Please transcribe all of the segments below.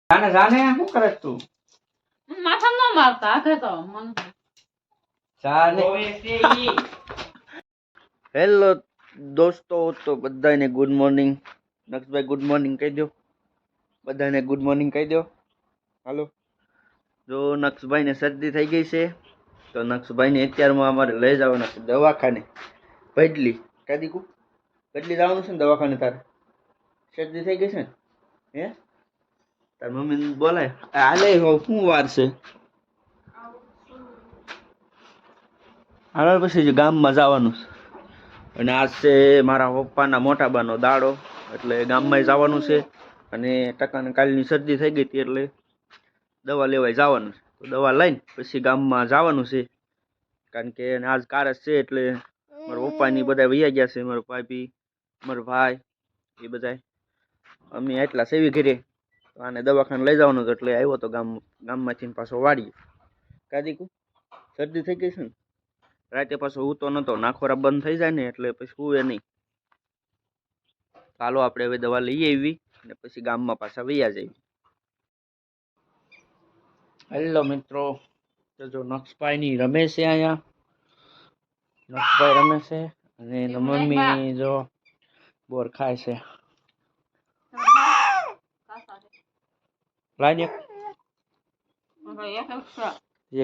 જાને જાને શું કરે તું? માથા ન મારતા આખે તો મન જાને. હેલો દોસ્તો, તો બધાને ગુડ મોર્નિંગ. નક્ષભાઈ ગુડ મોર્નિંગ કહી દો. બધાને ગુડ મોર્નિંગ કહી દો. હાલો. જો નક્ષભાઈને શરદી થઈ ગઈ છે તો નક્ષભાઈને અત્યારમાં અમારે લઈ જવાના છે દવાખાને. ભડલી કાદી કુ ભડલી જવાનું છે ને દવાખાને. તારે શરદી થઈ ગઈ છે ને? હે તાર મમ્મી બોલાય હાલે શું વાર છે? હાલ પછી ગામમાં જવાનું છે. અને આજ છે મારા પપ્પાના મોટા બાનો દાડો, એટલે ગામમાં જવાનું છે. અને ટકાને કાલની શરદી થઈ ગઈ હતી એટલે દવા લેવાય જવાનું છે. તો દવા લઈને પછી ગામમાં જવાનું છે, કારણ કે આજ કારસ છે. એટલે મારા પપ્પાની બધા વૈયા ગયા છે, મારો ભાભી, મારો ભાઈ, એ બધા અમે એટલા સેવી કરીએ. તો આને દવાખાને લઈ જવાનું હતું એટલે આવ્યો તો ગામમાંથી પાછો વાડીએ. કાદીકુ શરદી થઈ ગઈ છે ને, રાતે પાછો હું તો નતો, નાખોરા બંધ થઈ જાય ને એટલે પછી હુંએ નહીં. ચાલો આપણે હવે દવા લઈ આવી અને પછી ગામમાં પાછા વૈયા જઈએ. હેલો મિત્રો, તો જો નક્ષભાઈ ની રમે છે, અહીંયા નક્ષભાઈ રમે છે અને એના મમ્મી જો બોર ખાય છે. લાઈ એક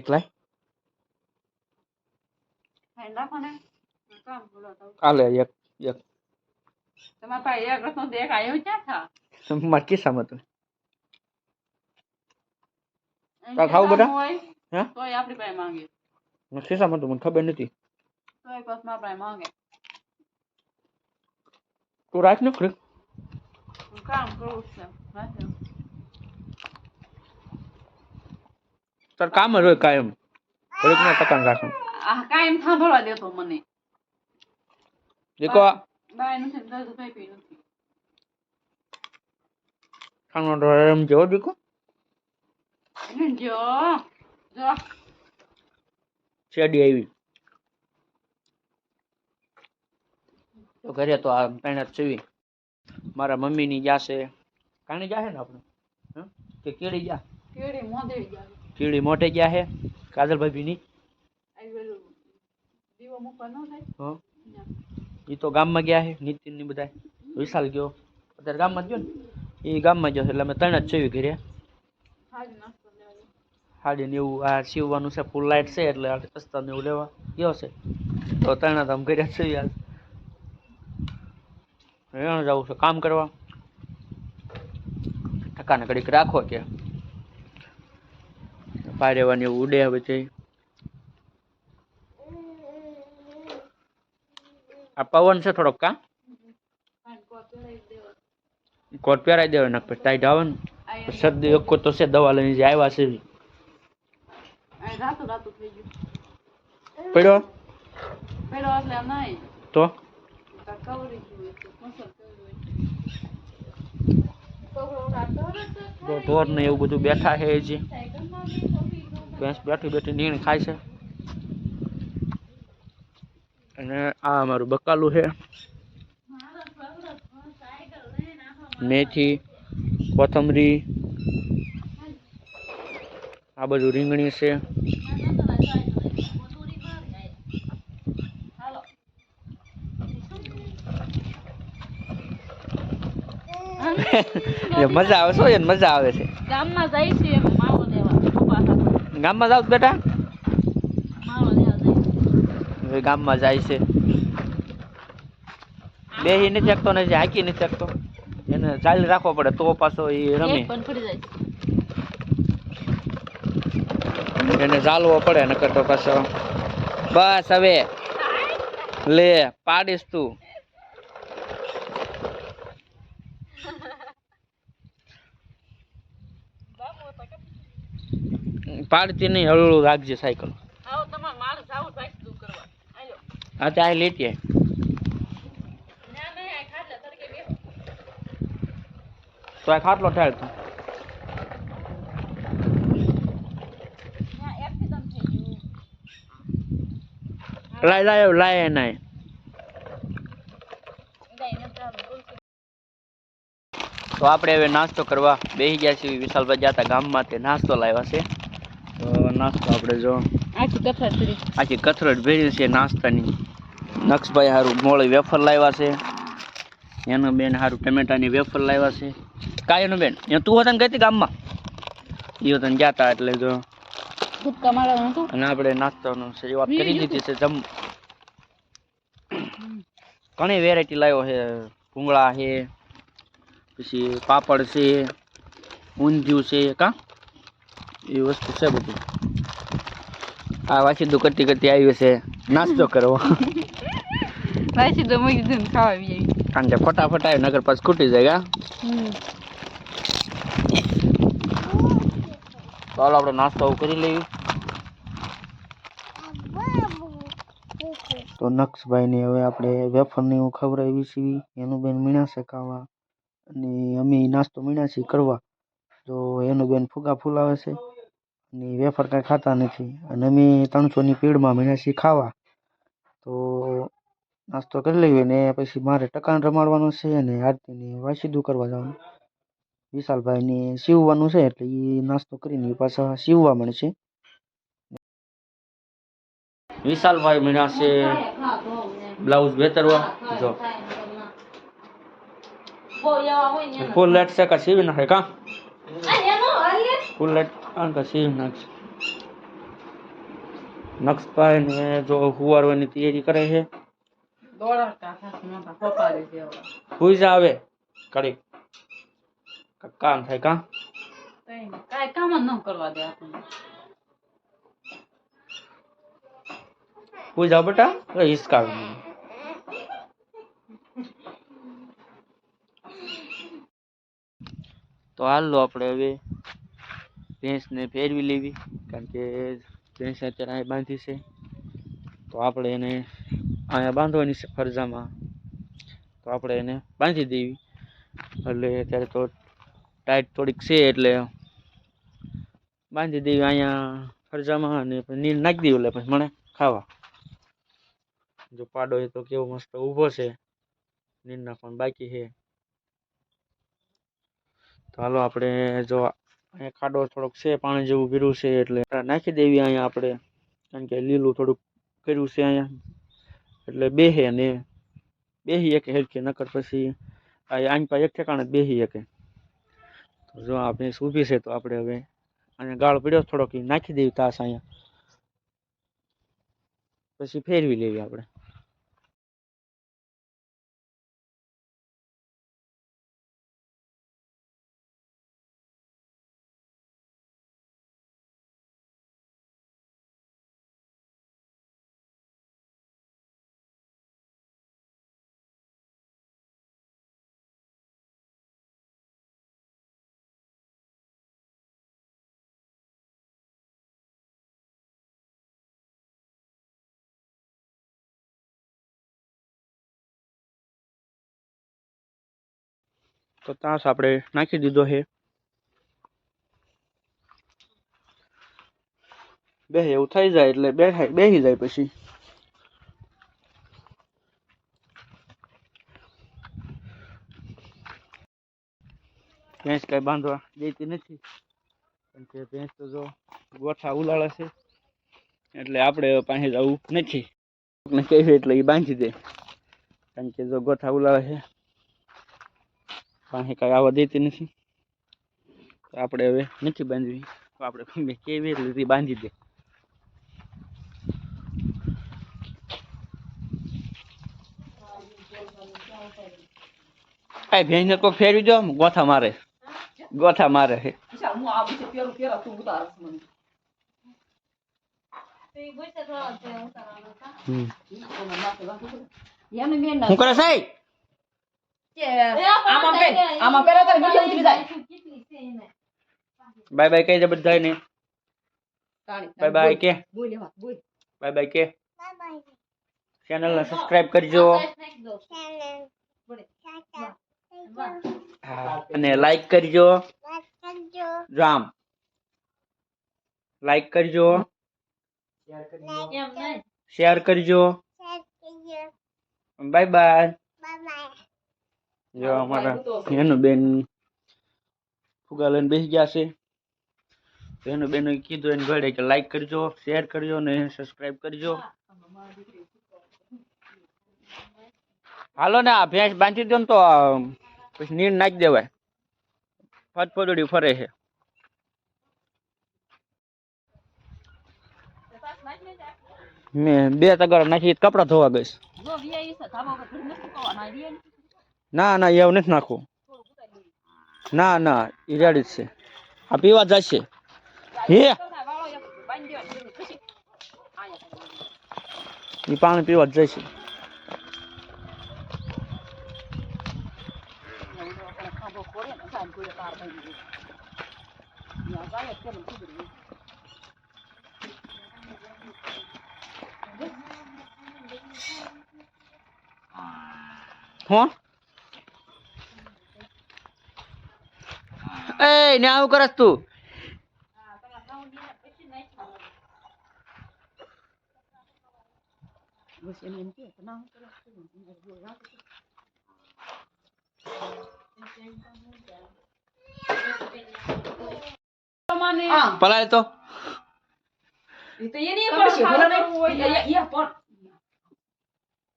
લાઈ કાલે એક એક તમારા પાસે એક રસનો દેખ આવ્યો ક્યાં થા માર કિસ્સામાં તો કા ખાવ બેટા? હે તોય આપણી પાસે માંગે. માર કિસ્સામાં તો મને ખબર નથી. તોય બસ મારા પાસે માંગે. તું રાખ ને ખરી હું કામ કરું છું. તાર કામ જ હોય કાયમ, ઘડીક ના ટકાન રાખે. આ કાયમ સાંભળવા દેતો મને. દેખો બાય નથી દર્દ થઈ પી નથી. ખાનો તો એમ જેવો દેખો જો જો શેડી આવી તો ઘરે તો આ પેણા ચવી મારા મમ્મી ની જાશે. કાણી જાશે ને આપણે કે કેડી જા? કેડી મોઢે ગયા. કીડી મોટે ગયા હે કાજલ ભાભી ની. દીવો મૂકવા ન થાય. હા ઈ તો ગામમાં ગયા હે. નીતિન ની બધા વિશાલ ગયો અત્યારે ગામમાં ગયો ને, એ ગામમાં ગયો એટલે અમે ત્રણ જ ચવી ઘરે. હાડી ને એવું આ સીવવાનું છે, ફૂલ લાઈટ છે એટલે રસ્તા ને એવું લેવા ગયો છે. તો ત્રણ આમ ઘરે સીવી હાલ રેણ જવું છે કામ કરવા. ટકાને ઘડીક રાખો કે ભાઈ રહેવાની એવું ઉડે હવે છે. આ પવન છે થોડોક કા કોટ પહેરાઈ દેવા નાખ પછી ટાઈટ આવે ને. શરદી એક તો છે, દવા લઈને જે આવ્યા છે પડ્યો એટલે નહીં તો ઢોર ને એવું બધું બેઠા છે. હજી ભેંસ બેઠી બેઠી નીણ ખાય છે. અને આ અમારું બકાલું છે. મેથી, કોથમરી, આ બધું રીંગણી છે. મજા આવે છે, મજા આવે છે. ગામમાં જાય છે માવો લેવા. ગામમાં જાવ બેટા? માવો લેવા જાય. ગામમાં જાય છે. બેહી નથી શકતો ને હાકી નથી શકતો, એને ચાલી રાખવો પડે તો પાછો એ રમે. એને ચાલવો પડે નકર તો પાછો. બસ હવે લે પાડીશ તું. પાડતી નહીં, હળવું રાખજે સાયકલ. હા ત્યાં લેતી તો આ ખાટલો થાય તું લાય નાય. તો આપણે હવે નાસ્તો કરવા બેસી ગયા છીએ. વિશાલભાઈ ગયા હતા ગામમાં, તે નાસ્તો લાવ્યા છે. તો નાસ્તો આપણે જો આખી કથરટ ભેરી છે નાસ્તાની. નક્ષભાઈ સારું મોળી વેફર લાવ્યા છે. એનું બેન સારું ટમેટાની વેફર લાવ્યા છે. કાયનું બેન તું હતા ને ગઈ હતી ગામમાં, એ હતા ગયા હતા એટલે જો. અને આપણે નાસ્તાનું શરૂઆત કરી દીધી છે. ઘણી વેરાયટી લાવ્યો છે. ભૂંગળા છે, પછી પાપડ છે, ઊંધિયું છે, કા એ વસ્તુ છે બધું. આ વાસીદું કરતી કરતી આવ્યું છે નાસ્તો કરવો. કારણ કે ફટાફટ આવ્યો નગર પાસ ખૂટી જાય. ચાલો આપણે નાસ્તો કરી લઈએ. તો નક્ષભાઈને હવે આપણે વેફરની હું ખવડાવી છીએ. એનું બેન મીણા છે ખાવા, અને અમે નાસ્તો મીણા છીએ કરવા. તો એનું બેન ફુગા ફૂલાવે છે અને વેફર કાંઈ ખાતા નથી. અને અમે 300ની પીડમાં મીણા છીએ ખાવા. તો નાસ્તો કરી લઈએ ને પછી મારે ટકાન રમાડવાનું છે અને આરતીને વાસીદું કરવા જવાનું. વિશાલભાઈને સીવવાનું છે એટલે એ નાસ્તો કરીને પાછા સીવવા મળશે. વિશાલભાઈ મીણા છે બ્લાઉઝ વેતરવા. જો ફૂલ લાઈટ છે કા સીવી નાખે કા ફૂલ લાઈટ કા સીવી નાખશે. નક્ષભાઈ ને જો હુવારવાની તૈયારી કરે છે. હુઈ જા આવે કડી કામ થાય કા કાઈ કામ જ ન કરવા દે આપણને. હુઈ જાઓ બેટા, હિસકાવે. તો હાલો આપણે હવે ભેંસને ફેરવી લેવી, કારણ કે ભેંસ અત્યારે અહીં બાંધી છે. તો આપણે એને અહીંયા બાંધવાની છે ફરજામાં. તો આપણે એને બાંધી દેવી. એટલે અત્યારે તો ટાઈટ થોડીક છે એટલે બાંધી દેવી અહીંયા ફરજામાં. અને નીર નાખી દેવી એટલે પછી મને ખાવા. જો પાડો એ તો કેવો મસ્ત ઊભો છે, નીર નાખવાનું બાકી છે. તો હાલો આપણે જો અહીંયા ખાડો થોડોક છે, પાણી જેવું પીરું છે એટલે નાખી દેવી અહીંયા આપણે. કારણ કે લીલું થોડુંક કર્યું છે અહીંયા એટલે બેહે ને બેહી શકે હેરખી. નકર પછી આની પાસે એક ઠેકાણે બેહી શકે. તો જો આ ભેંસ ઊભી છે તો આપણે હવે અહીંયા ગાળ પડ્યો થોડોક નાખી દેવી તાસ અહીંયા, પછી ફેરવી લેવી આપણે. તો તાસ આપણે નાખી દીધો છે. બે એવું થઈ જાય એટલે બેસી જાય. પછી ભેંસ કઈ બાંધવા દેતી નથી, કારણ કે ભેંસ તો જો ગોઠા ઉલાળે છે એટલે આપણે પાસે જવું નથી. કહેવી એટલે એ બાંધી દે, કારણ કે જો ગોઠા ઉલાળે છે પાસે કઈ આવવા દેતી નથી. તો આપણે હવે નથી બાંધવી. તો આપણે કેવી એટલે બાંધી દે. કઈ ભેંસ ને કોઈ ફેરવી દો, ગોથા મારે છે. શું કરે સાહેબ? બાય બાય કહી દે બધાને. બાય બાય કે ચેનલ ને સબસ્ક્રાઇબ કરજો અને લાઈક કરજો. રામ લાઈક કરજો, શેર કરજો. Bye bye. જો અમારા એનું બેન ફુગા લઈને બેસી ગયા છે. બેનો બેનો કીધું એને ઘરે કે લાઈક કરજો, શેર કરજો ને સબસ્ક્રાઇબ કરજો. હાલો ને આ ભેંસ બાંધી દો ને તો પછી નીર નાખી દેવાય. ફટફટડી ફરે છે. મેં 2 તગારા નાખી કપડા ધોવા ગઈશ. ના ના એવું નથી નાખવું. ના ના એ રેડી જ છે. આ પીવા જશે હે એ પાણી પીવા જ જશે. હો એ ને આવું કરસ તું. પલાય તો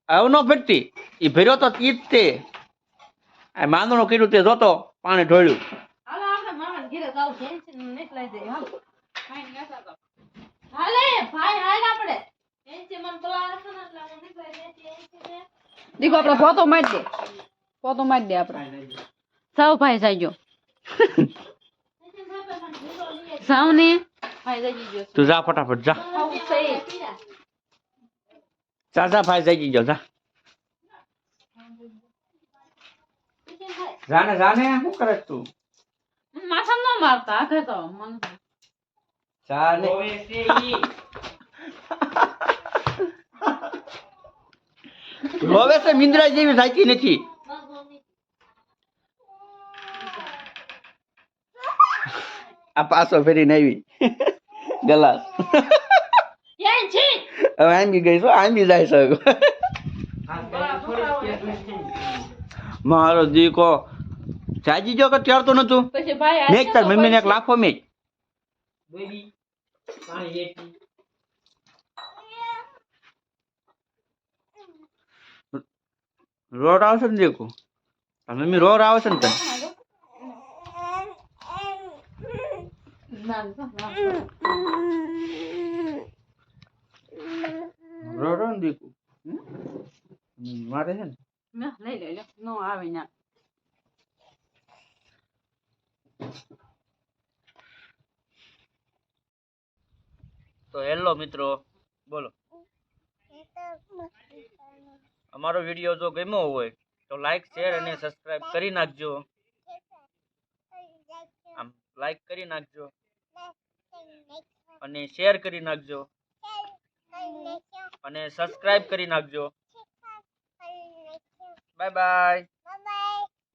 આવું ન ફેટતી એ ભર્યો તો ઈ જ તે આ માંદણું કર્યું તે જોતો પાણી ઢોળ્યું. દીકો આપણે પોતો મારી દે, પોતો મારી દે આપણે. સાવ ભાઈ જાયજો. સાવ ને ભાઈ જાયજો. તું જા ફટાફટ જા. જા ભાઈ જઈ ગયો જા. જાને શું કરે તું? માથા ન મારતા આખે તો મન જાને રોવે છે મિંદ્રા જેવી થાકી નથી. આ પાછો ફેરીને આવી ગલાસ. હવે આંબી ગઈ છો, આંબી જાય છે. મારો દીકો જાજી જો કે ત્યાર તો નતું. મેં તાર મમ્મીને એક લાફો મેં રોડ આવશે ને દીકો. મમ્મી રોડ આવશે ને તને રોડ ને દીકો મારે છે ને લઈ લે નો આવે ના. તો હેલો મિત્રો, બોલો. અમારો વિડીયો જો ગમ્યો હોય તો લાઈક શેર અને સબસ્ક્રાઇબ કરી નાખજો. આમ લાઈક કરી નાખજો અને શેર કરી નાખજો અને સબસ્ક્રાઇબ કરી નાખજો. Bye bye.